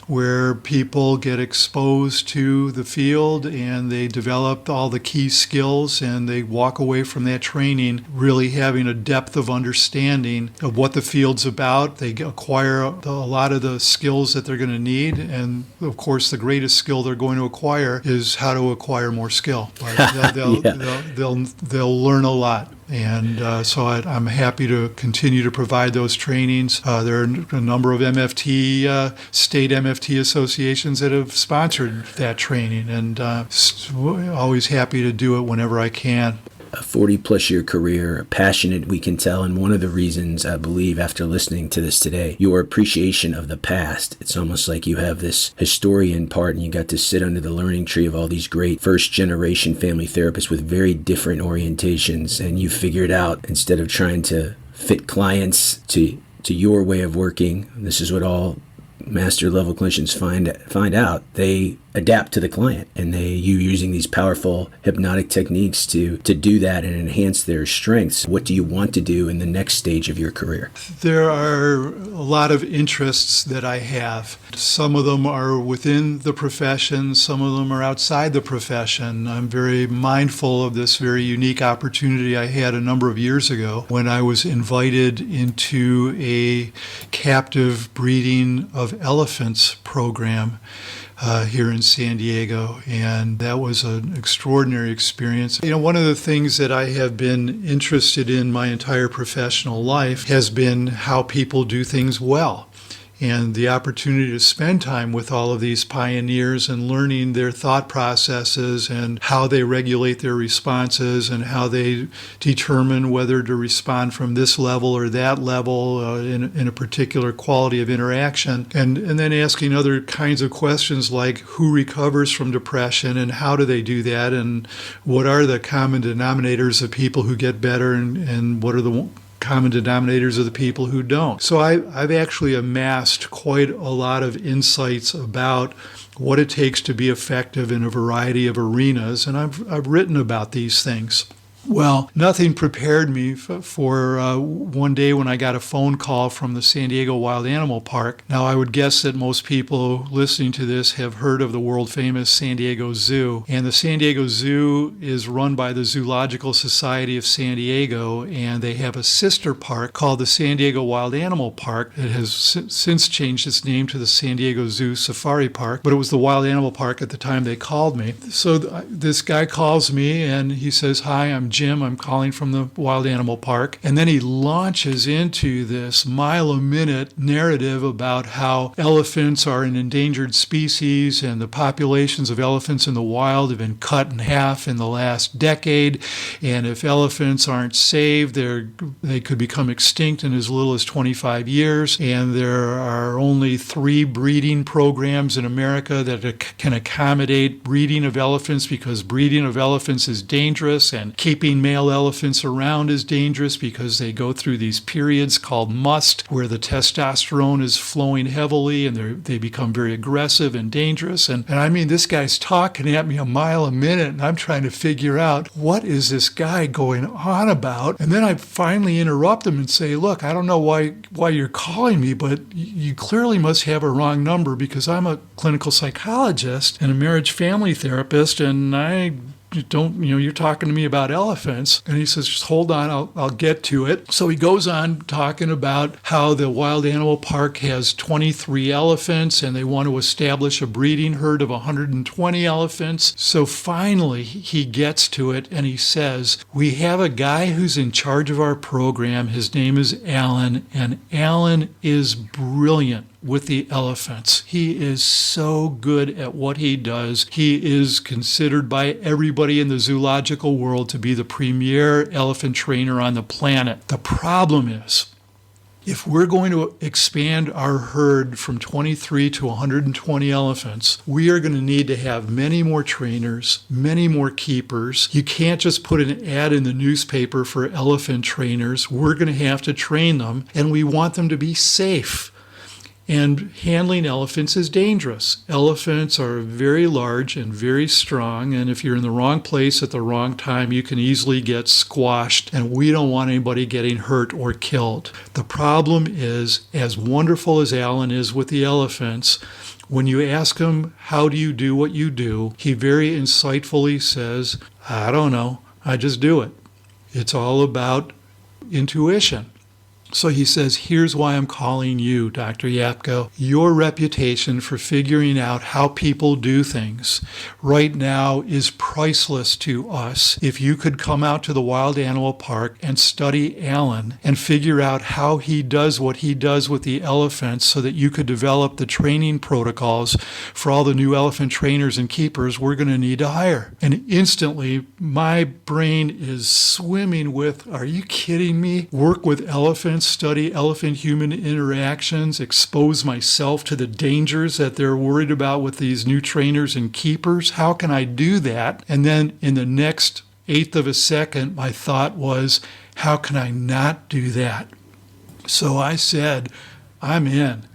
where people get exposed to the field and they develop all the key skills, and they walk away from that training really having a depth of understanding of what the field's about. They acquire a lot of the skills that they're going to need, and of course the greatest skill they're going to acquire is how to acquire more skill. But they'll learn a lot. And so I'm happy to continue to provide those trainings. There are a number of MFT, state MFT associations that have sponsored that training, and always happy to do it whenever I can. A 40-plus year career, passionate, we can tell, and one of the reasons I believe after listening to this today, your appreciation of the past. It's almost like you have this historian part, and you got to sit under the learning tree of all these great first-generation family therapists with very different orientations, and you figured out, instead of trying to fit clients to your way of working, this is what all master level clinicians find out, they adapt to the client, and you using these powerful hypnotic techniques to do that and enhance their strengths. What do you want to do in the next stage of your career? There are a lot of interests that I have. Some of them are within the profession, some of them are outside the profession. I'm very mindful of this very unique opportunity I had a number of years ago when I was invited into a captive breeding of elephants program here in San Diego, and that was an extraordinary experience. One of the things that I have been interested in my entire professional life has been how people do things well. And the opportunity to spend time with all of these pioneers and learning their thought processes and how they regulate their responses and how they determine whether to respond from this level or that level in a particular quality of interaction. And then asking other kinds of questions like who recovers from depression and how do they do that, and what are the common denominators of people who get better, and what are the common denominators of the people who don't. So I've actually amassed quite a lot of insights about what it takes to be effective in a variety of arenas, and I've written about these things. Well, nothing prepared me for one day when I got a phone call from the San Diego Wild Animal Park. Now, I would guess that most people listening to this have heard of the world-famous San Diego Zoo. And the San Diego Zoo is run by the Zoological Society of San Diego, and they have a sister park called the San Diego Wild Animal Park. It has since changed its name to the San Diego Zoo Safari Park, but it was the Wild Animal Park at the time they called me. So this guy calls me, and he says, "Hi, I'm Jim. I'm calling from the Wild Animal Park." And then he launches into this mile-a-minute narrative about how elephants are an endangered species and the populations of elephants in the wild have been cut in half in the last decade. And if elephants aren't saved, they could become extinct in as little as 25 years. And there are only 3 breeding programs in America that can accommodate breeding of elephants because breeding of elephants is dangerous and keeping keeping male elephants around is dangerous because they go through these periods called must, where the testosterone is flowing heavily and they become very aggressive and dangerous. And I mean, this guy's talking at me a mile a minute, and I'm trying to figure out what is this guy going on about. And then I finally interrupt him and say, look, I don't know why you're calling me, but you clearly must have a wrong number because I'm a clinical psychologist and a marriage family therapist, and I don't, you're talking to me about elephants. And he says, just hold on, I'll get to it. So he goes on talking about how the wild animal park has 23 elephants and they want to establish a breeding herd of 120 elephants. So finally he gets to it and he says, we have a guy who's in charge of our program. His name is Alan, and Alan is brilliant with the elephants. He is so good at what he does. He is considered by everybody in the zoological world to be the premier elephant trainer on the planet. The problem is, if we're going to expand our herd from 23 to 120 elephants, we are going to need to have many more trainers, many more keepers. You can't just put an ad in the newspaper for elephant trainers. We're going to have to train them, and we want them to be safe. And handling elephants is dangerous. Elephants are very large and very strong, and if you're in the wrong place at the wrong time, you can easily get squashed, and we don't want anybody getting hurt or killed. The problem is, as wonderful as Alan is with the elephants, when you ask him, how do you do what you do, he very insightfully says, I don't know, I just do it. It's all about intuition. So he says, here's why I'm calling you, Dr. Yapko. Your reputation for figuring out how people do things right now is priceless to us. If you could come out to the wild animal park and study Alan and figure out how he does what he does with the elephants so that you could develop the training protocols for all the new elephant trainers and keepers we're going to need to hire. And instantly, my brain is swimming with, are you kidding me? Work with elephants, study elephant-human interactions, expose myself to the dangers that they're worried about with these new trainers and keepers. How can I do that? And then in the next eighth of a second, my thought was, how can I not do that? So I said, I'm in.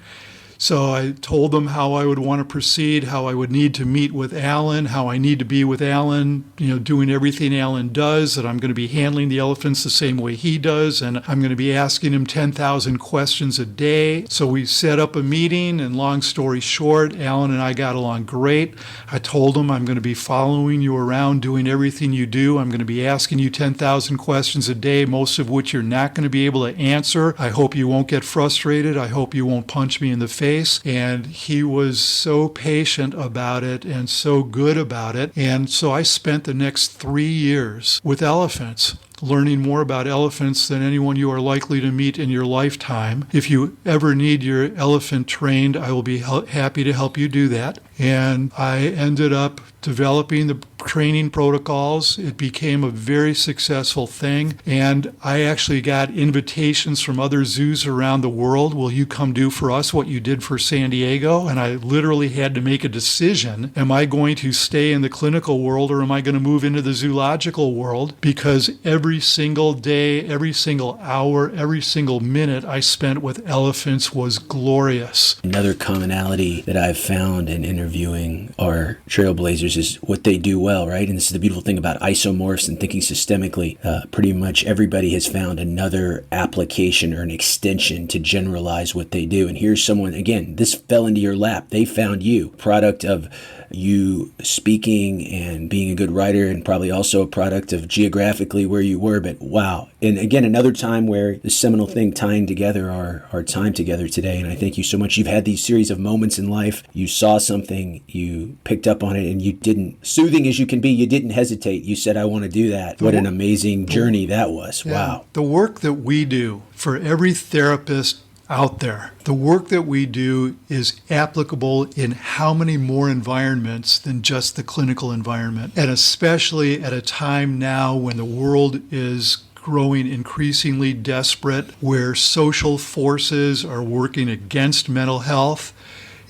So I told them how I would want to proceed, how I would need to meet with Alan, how I need to be with Alan, doing everything Alan does, that I'm going to be handling the elephants the same way he does, and I'm going to be asking him 10,000 questions a day. So we set up a meeting, and long story short, Alan and I got along great. I told him, I'm going to be following you around, doing everything you do. I'm going to be asking you 10,000 questions a day, most of which you're not going to be able to answer. I hope you won't get frustrated. I hope you won't punch me in the face. And he was so patient about it and so good about it. And so I spent the next 3 years with elephants, learning more about elephants than anyone you are likely to meet in your lifetime. If you ever need your elephant trained, I will be happy to help you do that. And I ended up developing the training protocols. It became a very successful thing. And I actually got invitations from other zoos around the world. Will you come do for us what you did for San Diego? And I literally had to make a decision. Am I going to stay in the clinical world or am I going to move into the zoological world? Because every single day, every single hour, every single minute I spent with elephants was glorious. Another commonality that I've found in interviewing our trailblazers is what they do well, right? And this is the beautiful thing about isomorphs and thinking systemically. Pretty much everybody has found another application or an extension to generalize what they do. And here's someone, again, this fell into your lap. They found you, product of you speaking and being a good writer, and probably also a product of geographically where you were. But wow. And again, another time where the seminal thing tying together our time together today. And I thank you so much. You've had these series of moments in life. You saw something, you picked up on it, and you didn't, soothing as you can be, you didn't hesitate. You said, I want to do that. What an amazing journey that was. Yeah. Wow. The work that we do for every therapist out there, the work that we do is applicable in how many more environments than just the clinical environment. And especially at a time now when the world is growing increasingly desperate, where social forces are working against mental health,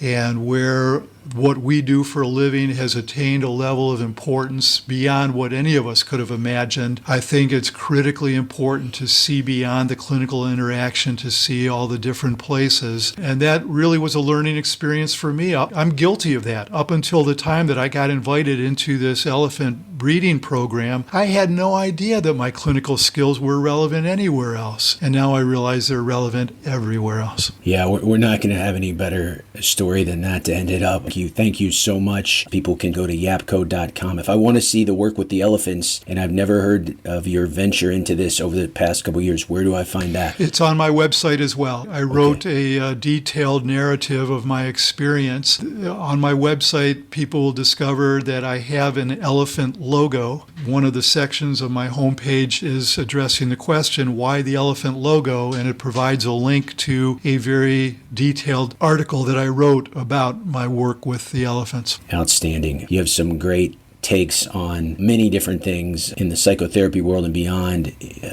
and where what we do for a living has attained a level of importance beyond what any of us could have imagined. I think it's critically important to see beyond the clinical interaction, to see all the different places. And that really was a learning experience for me. I'm guilty of that. Up until the time that I got invited into this elephant breeding program, I had no idea that my clinical skills were relevant anywhere else. And now I realize they're relevant everywhere else. Yeah, we're not going to have any better story than that to end it up. Thank you so much. People can go to yapko.com. If I want to see the work with the elephants, and I've never heard of your venture into this over the past couple of years, where do I find that? It's on my website as well. I wrote a detailed narrative of my experience. On my website, people will discover that I have an elephant logo. One of the sections of my homepage is addressing the question, why the elephant logo? And it provides a link to a very detailed article that I wrote about my work with the elephants. Outstanding. You have some great takes on many different things in the psychotherapy world and beyond.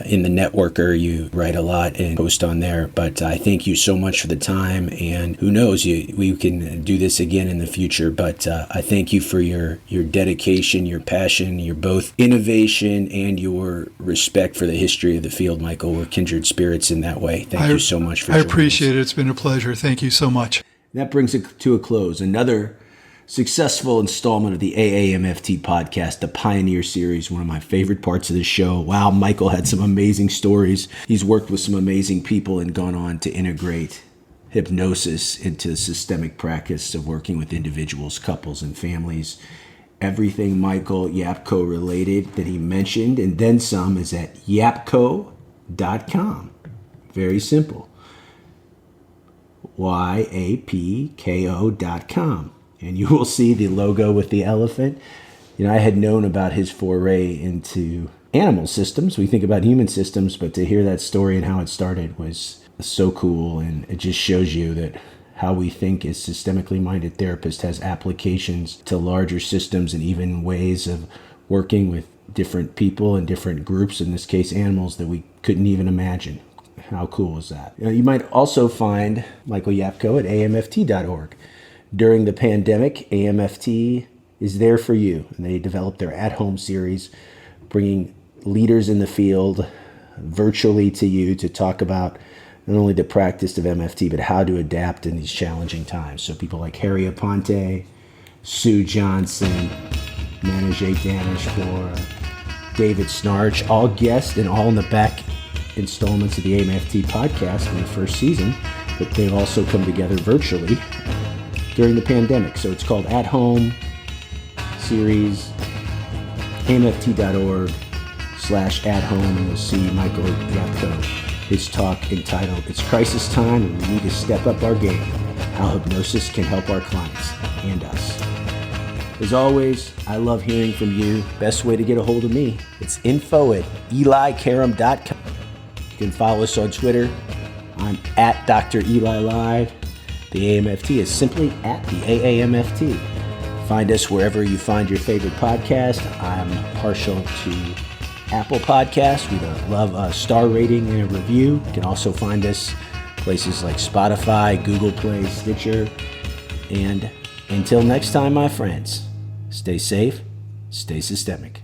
In the Networker, you write a lot and post on there. But I thank you so much for the time. And who knows, we can do this again in the future. But I thank you for your dedication, your passion, your both innovation and your respect for the history of the field, Michael. We're kindred spirits in that way. Thank you so much for joining us. I appreciate it. It's been a pleasure. Thank you so much. That brings it to a close. Another successful installment of the AAMFT podcast, the Pioneer Series, one of my favorite parts of the show. Wow, Michael had some amazing stories. He's worked with some amazing people and gone on to integrate hypnosis into the systemic practice of working with individuals, couples, and families. Everything Michael Yapko related that he mentioned, and then some, is at yapko.com. Very simple. YAPKO.com. And you will see the logo with the elephant. I had known about his foray into animal systems. We think about human systems, but to hear that story and how it started was so cool. And it just shows you that how we think as systemically minded therapists has applications to larger systems and even ways of working with different people and different groups, in this case animals, that we couldn't even imagine. How cool is that? You might also find Michael Yapko at AAMFT.org. During the pandemic, AAMFT is there for you, and they developed their at-home series, bringing leaders in the field virtually to you to talk about not only the practice of MFT, but how to adapt in these challenging times. So people like Harry Aponte, Sue Johnson, Manoj Danishpur, David Snarch, all guests and all in the back installments of the AAMFT podcast in the first season, but they've also come together virtually during the pandemic. So it's called At Home Series, AAMFT.org/at home, and you'll see Michael Yapko, his talk entitled, It's Crisis Time and We Need to Step Up Our Game, How Hypnosis Can Help Our Clients and Us. As always, I love hearing from you. Best way to get a hold of me, it's info@elikaram.com. You can follow us on Twitter. I'm at Dr. Eli Live. The AAMFT is simply at the AAMFT. Find us wherever you find your favorite podcast. I'm partial to Apple Podcasts. We'd love a star rating and a review. You can also find us places like Spotify, Google Play, Stitcher. And until next time, my friends, stay safe, stay systemic.